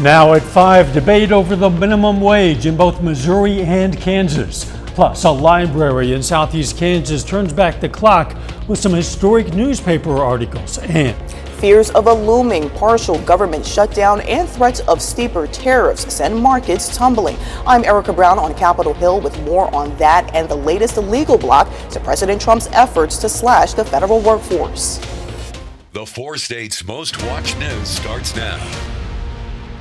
Now at 5, debate over the minimum wage in both Missouri and Kansas. Plus, a library in southeast Kansas turns back the clock with some historic newspaper articles. And fears of a looming partial government shutdown and threats of steeper tariffs send markets tumbling. I'm Erica Brown on Capitol Hill with more on that and the latest legal block to President Trump's efforts to slash the federal workforce. The 4 states' most watched news starts now.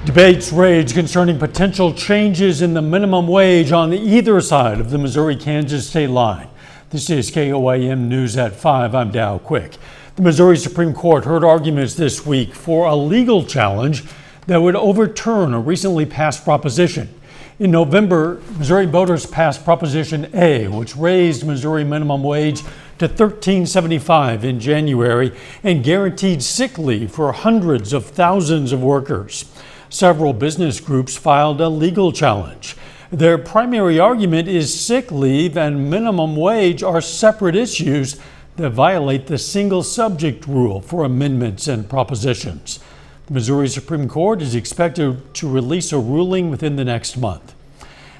Debates rage concerning potential changes in the minimum wage on either side of the Missouri-Kansas state line. This is KOAM News at 5. I'm Dow Quick. The Missouri Supreme Court heard arguments this week for a legal challenge that would overturn a recently passed proposition. In November, Missouri voters passed Proposition A, which raised Missouri minimum wage to $13.75 in January and guaranteed sick leave for hundreds of thousands of workers. Several business groups filed a legal challenge. Their primary argument is sick leave and minimum wage are separate issues that violate the single subject rule for amendments and propositions. The Missouri Supreme Court is expected to release a ruling within the next month.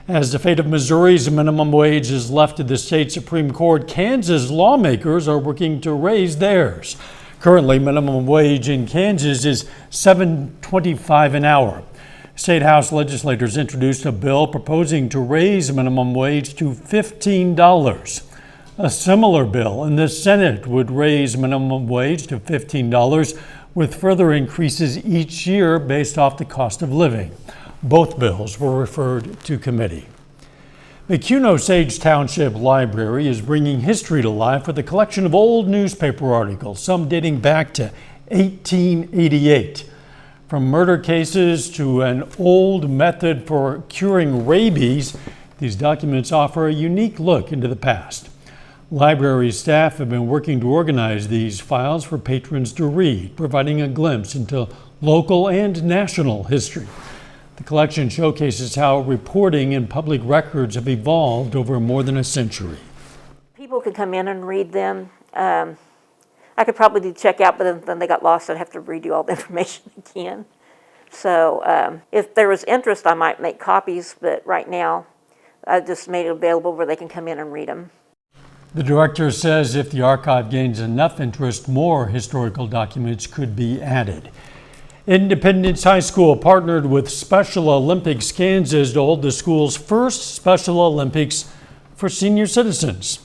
As the fate of Missouri's minimum wage is left to the state Supreme Court, Kansas lawmakers are working to raise theirs. Currently, minimum wage in Kansas is $7.25 an hour. State House legislators introduced a bill proposing to raise minimum wage to $15. A similar bill in the Senate would raise minimum wage to $15 with further increases each year based off the cost of living. Both bills were referred to committee. McCuno Sage Township Library is bringing history to life with a collection of old newspaper articles, some dating back to 1888. From murder cases to an old method for curing rabies, these documents offer a unique look into the past. Library staff have been working to organize these files for patrons to read, providing a glimpse into local and national history. The collection showcases how reporting and public records have evolved over more than a century. People could come in and read them. I could probably do checkout, but then they got lost. I'd have to redo all the information again. So if there was interest, I might make copies, but right now I just made it available where they can come in and read them. The director says if the archive gains enough interest, more historical documents could be added. Independence High School partnered with Special Olympics Kansas to hold the school's first Special Olympics for senior citizens.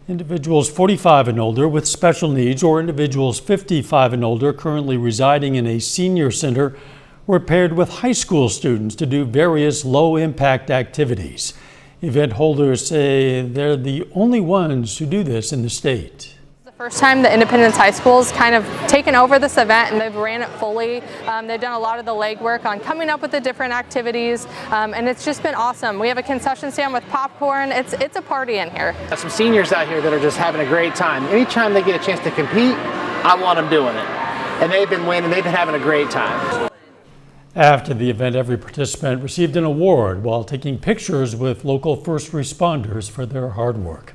Individuals 45 and older with special needs or individuals 55 and older currently residing in a senior center were paired with high school students to do various low-impact activities. Event holders say they're the only ones who do this in the state. First time the Independence High School's kind of taken over this event and they've ran it fully. They've done a lot of the legwork on coming up with the different activities, and it's just been awesome. We have a concession stand with popcorn. It's a party in here. Some seniors out here that are just having a great time. Anytime they get a chance to compete, I want them doing it. And they've been winning, they've been having a great time. After the event, every participant received an award while taking pictures with local first responders for their hard work.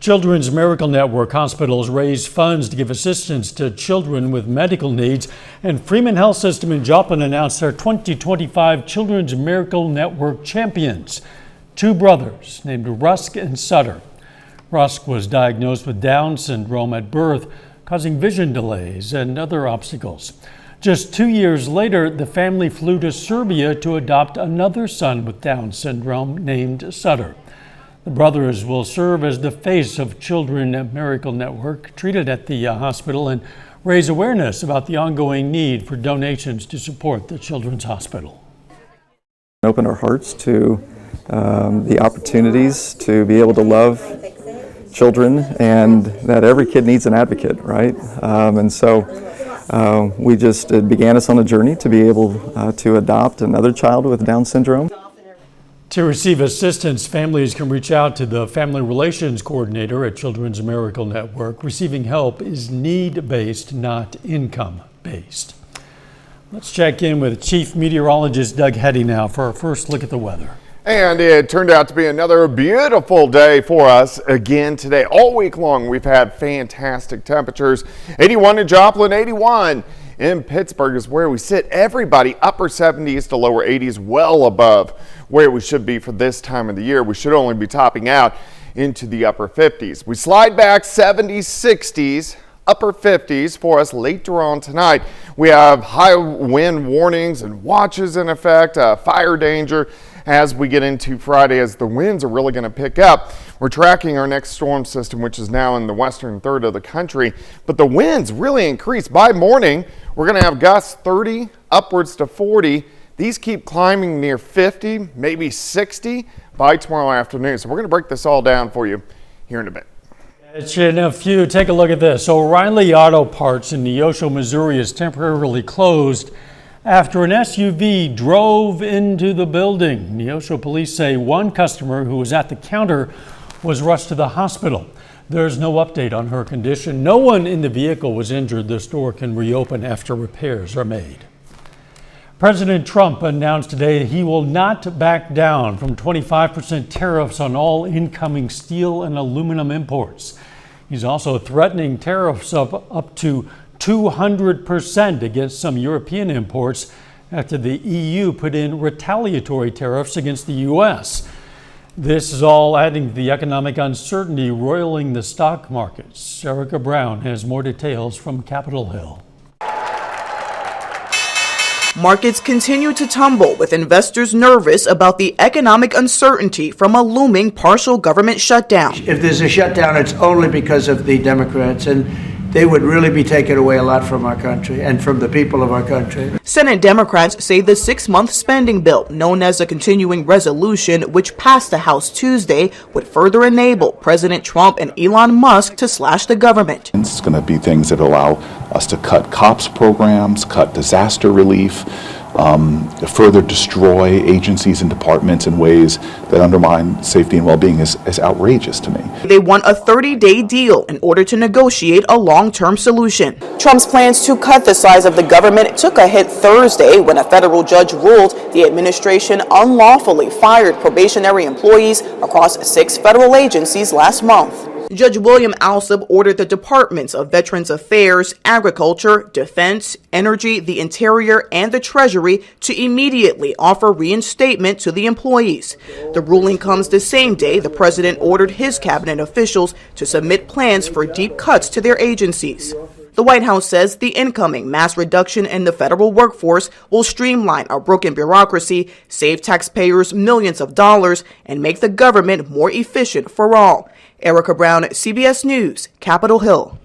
Children's Miracle Network hospitals raise funds to give assistance to children with medical needs, and Freeman Health System in Joplin announced their 2025 Children's Miracle Network champions, 2 brothers named Rusk and Sutter. Rusk was diagnosed with Down syndrome at birth, causing vision delays and other obstacles. Just 2 years later, the family flew to Serbia to adopt another son with Down syndrome named Sutter. The brothers will serve as the face of Children's Miracle Network, treated at the hospital, and raise awareness about the ongoing need for donations to support the Children's Hospital. Open our hearts to the opportunities to be able to love children, and that every kid needs an advocate, right? It began us on a journey to be able to adopt another child with Down syndrome. To receive assistance, families can reach out to the Family Relations Coordinator at Children's Miracle Network. Receiving help is need-based, not income-based. Let's check in with Chief Meteorologist Doug Heddy now for our first look at the weather. And it turned out to be another beautiful day for us again today. All week long, we've had fantastic temperatures. 81 in Joplin, 81 in Pittsburgh is where we sit. Everybody upper 70s to lower 80s, well above where we should be for this time of the year. We should only be topping out into the upper 50s. We slide back 70s, 60s, upper 50s for us later on tonight. We have high wind warnings and watches in effect, fire danger as we get into Friday, as the winds are really going to pick up. We're tracking our next storm system, which is now in the western third of the country, but the winds really increase. By morning, we're going to have gusts 30 upwards to 40. These keep climbing near 50, maybe 60 by tomorrow afternoon. So we're going to break this all down for you here in a bit. In a few, take a look at this. O'Reilly Auto Parts in Neosho, Missouri is temporarily closed after an SUV drove into the building. Neosho police say one customer who was at the counter was rushed to the hospital. There's no update on her condition. No one in the vehicle was injured. The store can reopen after repairs are made. President Trump announced today he will not back down from 25% tariffs on all incoming steel and aluminum imports. He's also threatening tariffs up to 200% against some European imports after the EU put in retaliatory tariffs against the U.S. This is all adding to the economic uncertainty roiling the stock markets. Erica Brown has more details from Capitol Hill. Markets continue to tumble, with investors nervous about the economic uncertainty from a looming partial government shutdown. If there's a shutdown, it's only because of the Democrats, and they would really be taking away a lot from our country and from the people of our country. Senate Democrats say the 6-month spending bill, known as a continuing resolution, which passed the House Tuesday, would further enable President Trump and Elon Musk to slash the government. It's going to be things that allow us to cut COPS programs, cut disaster relief, further destroy agencies and departments in ways that undermine safety and well-being is outrageous to me. They want a 30-day deal in order to negotiate a long-term solution. Trump's plans to cut the size of the government took a hit Thursday when a federal judge ruled the administration unlawfully fired probationary employees across 6 federal agencies last month. Judge William Alsop ordered the Departments of Veterans Affairs, Agriculture, Defense, Energy, the Interior, and the Treasury to immediately offer reinstatement to the employees. The ruling comes the same day the president ordered his cabinet officials to submit plans for deep cuts to their agencies. The White House says the incoming mass reduction in the federal workforce will streamline our broken bureaucracy, save taxpayers millions of dollars, and make the government more efficient for all. Erica Brown, CBS News, Capitol Hill.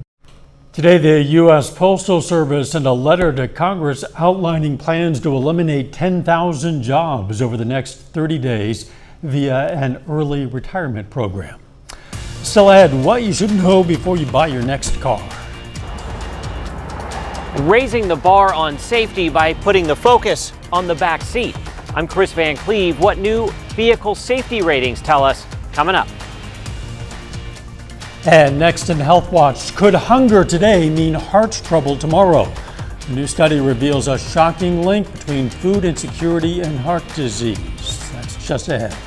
Today, the U.S. Postal Service sent a letter to Congress outlining plans to eliminate 10,000 jobs over the next 30 days via an early retirement program. Still ahead, what you should know before you buy your next car. Raising the bar on safety by putting the focus on the back seat. I'm Chris Van Cleve. What new vehicle safety ratings tell us coming up. And next in Health Watch, could hunger today mean heart trouble tomorrow? A new study reveals a shocking link between food insecurity and heart disease. That's just ahead.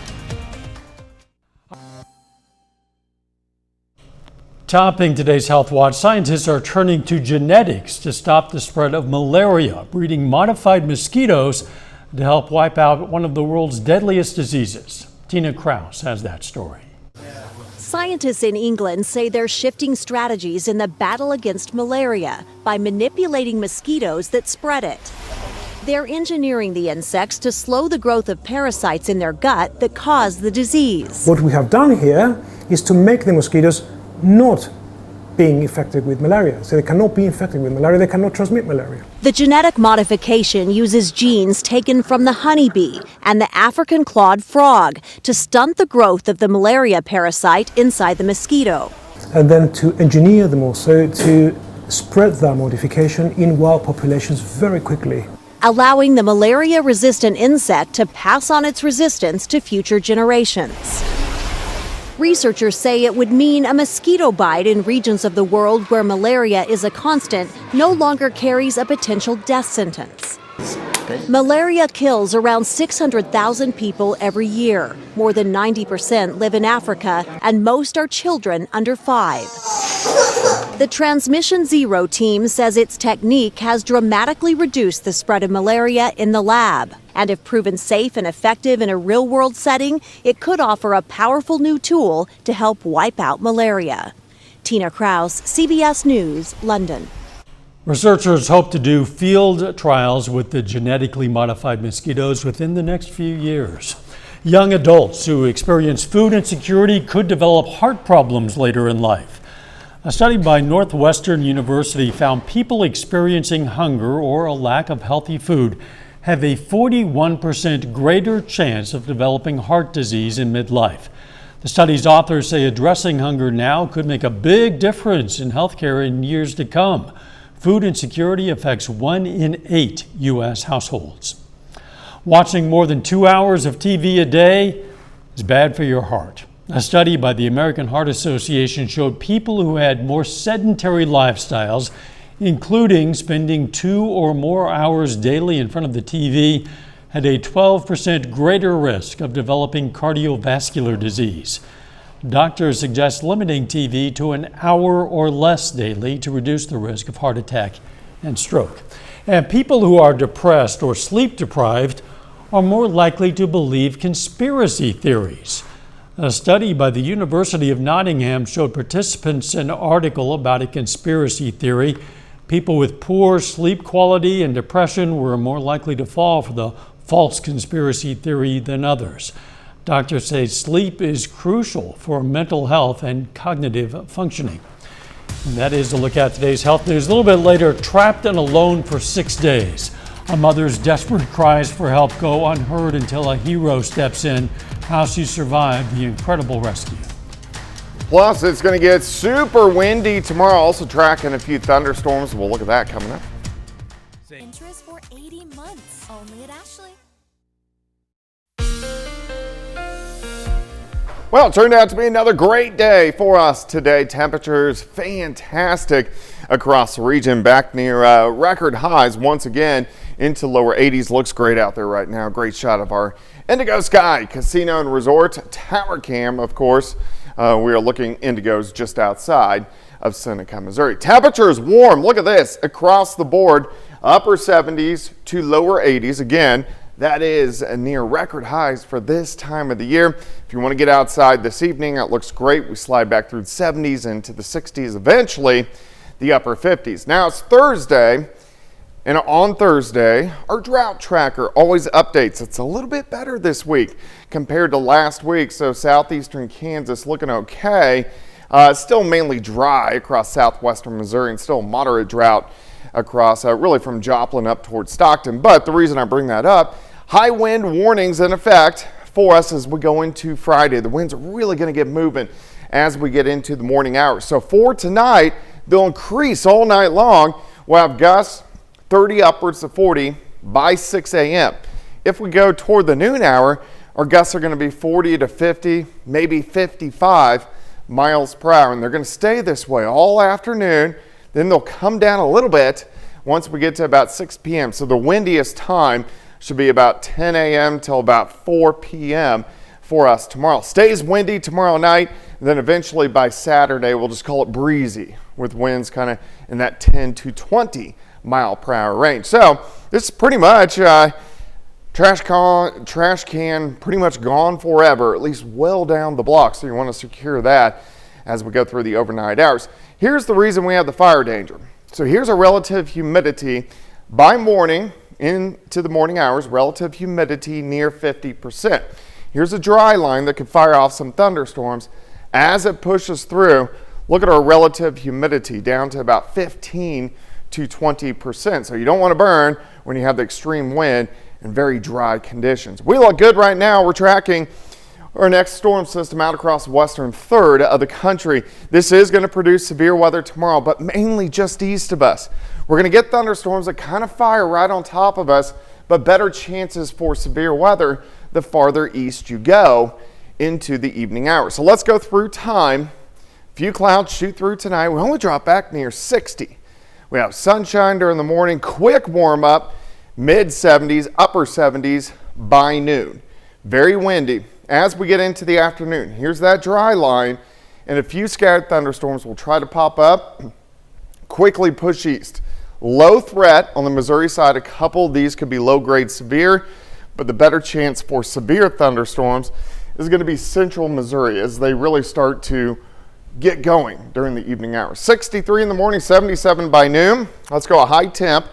Topping today's Health Watch, scientists are turning to genetics to stop the spread of malaria, breeding modified mosquitoes to help wipe out one of the world's deadliest diseases. Tina Kraus has that story. Scientists in England say they're shifting strategies in the battle against malaria by manipulating mosquitoes that spread it. They're engineering the insects to slow the growth of parasites in their gut that cause the disease. What we have done here is to make the mosquitoes not being infected with malaria. So they cannot be infected with malaria, they cannot transmit malaria. The genetic modification uses genes taken from the honeybee and the African clawed frog to stunt the growth of the malaria parasite inside the mosquito. And then to engineer them also to spread that modification in wild populations very quickly, allowing the malaria-resistant insect to pass on its resistance to future generations. Researchers say it would mean a mosquito bite in regions of the world where malaria is a constant no longer carries a potential death sentence. Malaria kills around 600,000 people every year. More than 90% live in Africa, and most are children under 5. The Transmission Zero team says its technique has dramatically reduced the spread of malaria in the lab. And if proven safe and effective in a real-world setting, it could offer a powerful new tool to help wipe out malaria. Tina Kraus, CBS News, London. Researchers hope to do field trials with the genetically modified mosquitoes within the next few years. Young adults who experience food insecurity could develop heart problems later in life. A study by Northwestern University found people experiencing hunger or a lack of healthy food have a 41% greater chance of developing heart disease in midlife. The study's authors say addressing hunger now could make a big difference in healthcare in years to come. Food insecurity affects 1 in 8 U.S. households. Watching more than 2 hours of TV a day is bad for your heart. A study by the American Heart Association showed people who had more sedentary lifestyles, including spending 2 or more hours daily in front of the TV, had a 12% greater risk of developing cardiovascular disease. Doctors suggest limiting TV to an hour or less daily to reduce the risk of heart attack and stroke. And people who are depressed or sleep deprived are more likely to believe conspiracy theories. A study by the University of Nottingham showed participants an article about a conspiracy theory. People with poor sleep quality and depression were more likely to fall for the false conspiracy theory than others. Doctors say sleep is crucial for mental health and cognitive functioning. And that is a look at today's health news. A little bit later, trapped and alone for 6 days. A mother's desperate cries for help go unheard until a hero steps in. How she survived the incredible rescue. Plus, it's going to get super windy tomorrow. Also tracking a few thunderstorms. We'll look at that coming up. Interest for 80 months only at Ashley. Well, it turned out to be another great day for us today. Temperatures fantastic across the region, back near record highs once again into lower 80s. Looks great out there right now. Great shot of our Indigo Sky Casino and Resort Tower Cam, of course. We are looking Indigos just outside of Seneca, Missouri. Temperatures warm. Look at this across the board, upper 70s to lower 80s. Again, that is near record highs for this time of the year. If you want to get outside this evening, it looks great. We slide back through the 70s into the 60s, eventually the upper 50s. Now it's Thursday, and on Thursday, our drought tracker always updates. It's a little bit better this week compared to last week, so southeastern Kansas looking okay. Still mainly dry across southwestern Missouri and still moderate drought across really from Joplin up towards Stockton. But the reason I bring that up, high wind warnings in effect for us as we go into Friday. The winds are really going to get moving as we get into the morning hours. So for tonight, they'll increase all night long. We'll have gusts 30 upwards to 40 by 6 a.m. If we go toward the noon hour, our gusts are going to be 40 to 50, maybe 55 miles per hour. And they're going to stay this way all afternoon. Then they'll come down a little bit once we get to about 6 p.m. So the windiest time should be about 10 a.m. till about 4 p.m. for us tomorrow. Stays windy tomorrow night, and then eventually by Saturday, we'll just call it breezy with winds kind of in that 10 to 20 mile per hour range. So this is pretty much trash can pretty much gone forever, at least well down the block. So you want to secure that as we go through the overnight hours. Here's the reason we have the fire danger. So here's a relative humidity by morning into the morning hours, relative humidity near 50%. Here's a dry line that could fire off some thunderstorms. As it pushes through, look at our relative humidity down to about 15 to 20%. So you don't want to burn when you have the extreme wind and very dry conditions. We look good right now. We're tracking our next storm system out across the western third of the country. This is going to produce severe weather tomorrow, but mainly just east of us. We're going to get thunderstorms that kind of fire right on top of us, but better chances for severe weather the farther east you go into the evening hours. So let's go through time. Few clouds shoot through tonight. We only drop back near 60. We have sunshine during the morning, quick warm up, mid 70s, upper 70s by noon. Very windy. As we get into the afternoon, here's that dry line, and a few scattered thunderstorms will try to pop up quickly push east. Low threat on the Missouri side. A couple of these could be low-grade severe, but the better chance for severe thunderstorms is going to be central Missouri as they really start to get going during the evening hours. 63 in the morning, 77 by noon. Let's go a high temp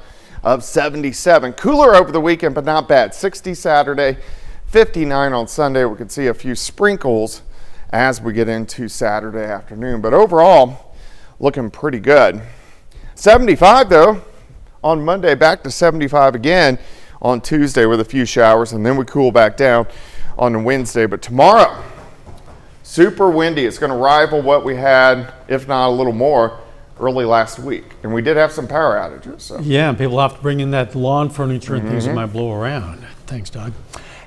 of 77. Cooler over the weekend, but not bad. 60 Saturday, 59 on Sunday. We could see a few sprinkles as we get into Saturday afternoon, but overall looking pretty good. 75 though on Monday, back to 75 again on Tuesday with a few showers, and then we cool back down on Wednesday. But tomorrow, super windy. It's going to rival what we had, if not a little more, early last week. And we did have some power outages. So. Yeah, and people have to bring in that lawn furniture and things that might blow around. Thanks, Doug.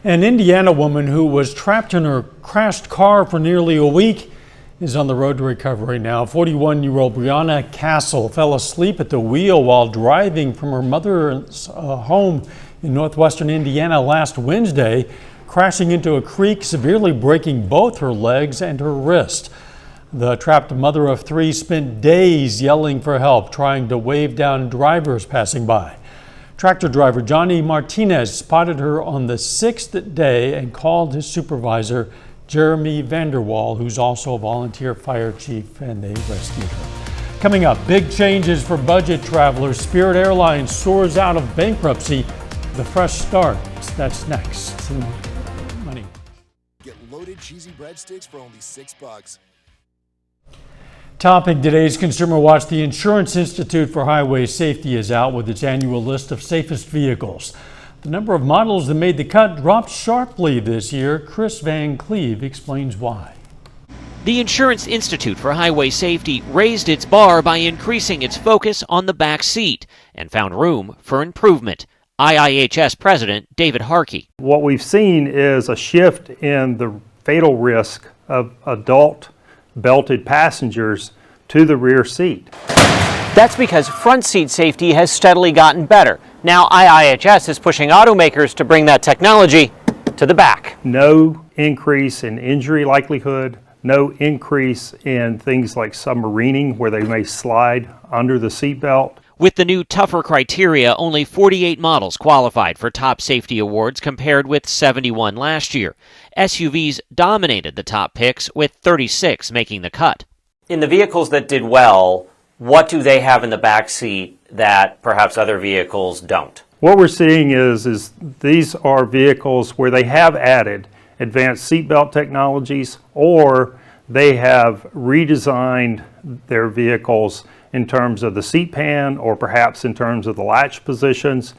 An Indiana woman who was trapped in her crashed car for nearly a week is on the road to recovery now. 41-year-old Brianna Castle fell asleep at the wheel while driving from her mother's home in northwestern Indiana last Wednesday, crashing into a creek, severely breaking both her legs and her wrist. The trapped mother of three spent days yelling for help, trying to wave down drivers passing by. Tractor driver Johnny Martinez spotted her on the 6th day and called his supervisor, Jeremy Vanderwall, who's also a volunteer fire chief, and they rescued her. Coming up, big changes for budget travelers. Spirit Airlines soars out of bankruptcy. The fresh start. That's next. Money. Get loaded cheesy breadsticks for only $6. Topping today's Consumer Watch, the Insurance Institute for Highway Safety is out with its annual list of safest vehicles. The number of models that made the cut dropped sharply this year. Chris Van Cleve explains why. The Insurance Institute for Highway Safety raised its bar by increasing its focus on the back seat and found room for improvement. IIHS President David Harkey. What we've seen is a shift in the fatal risk of adult belted passengers to the rear seat. That's because front seat safety has steadily gotten better. Now IIHS is pushing automakers to bring that technology to the back. No increase in injury likelihood, no increase in things like submarining where they may slide under the seatbelt. With the new tougher criteria, only 48 models qualified for top safety awards compared with 71 last year. SUVs dominated the top picks, with 36 making the cut. In the vehicles that did well, what do they have in the back seat that perhaps other vehicles don't? What we're seeing is these are vehicles where they have added advanced seatbelt technologies, or they have redesigned their vehicles in terms of the seat pan or perhaps in terms of the latch positions.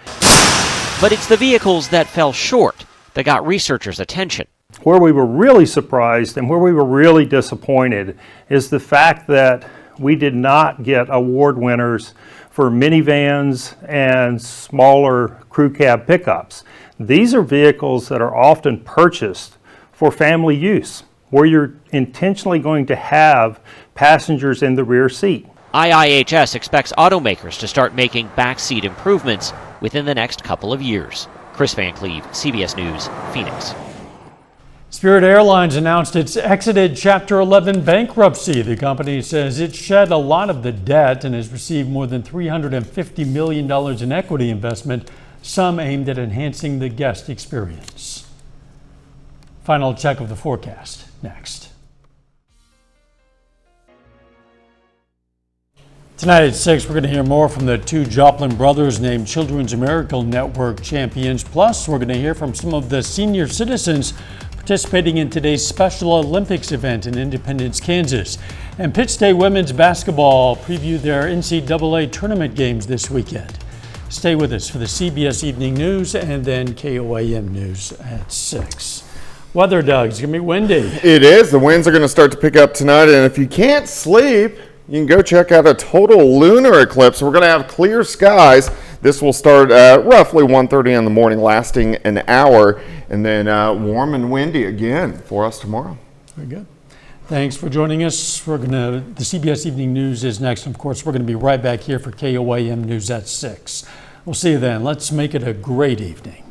But it's the vehicles that fell short that got researchers' attention. Where we were really surprised and where we were really disappointed is the fact that we did not get award winners for minivans and smaller crew cab pickups. These are vehicles that are often purchased for family use, where you're intentionally going to have passengers in the rear seat. IIHS expects automakers to start making backseat improvements within the next couple of years. Chris Van Cleve, CBS News, Phoenix. Spirit Airlines announced it's exited Chapter 11 bankruptcy. The company says it shed a lot of the debt and has received more than $350 million in equity investment, some aimed at enhancing the guest experience. Final check of the forecast next. Tonight at 6, we're going to hear more from the two Joplin brothers named Children's Miracle Network champions. Plus, we're going to hear from some of the senior citizens participating in today's Special Olympics event in Independence, Kansas. And Pitt State women's basketball preview their NCAA tournament games this weekend. Stay with us for the CBS Evening News and then KOAM News at 6. Weather, Doug, it's going to be windy. It is. The winds are going to start to pick up tonight, and if you can't sleep, you can go check out a total lunar eclipse. We're going to have clear skies. This will start roughly 1:30 in the morning, lasting an hour, and then warm and windy again for us tomorrow. Very good. Thanks for joining us. The CBS Evening News is next. Of course, we're going to be right back here for KOAM News at 6. We'll see you then. Let's make it a great evening.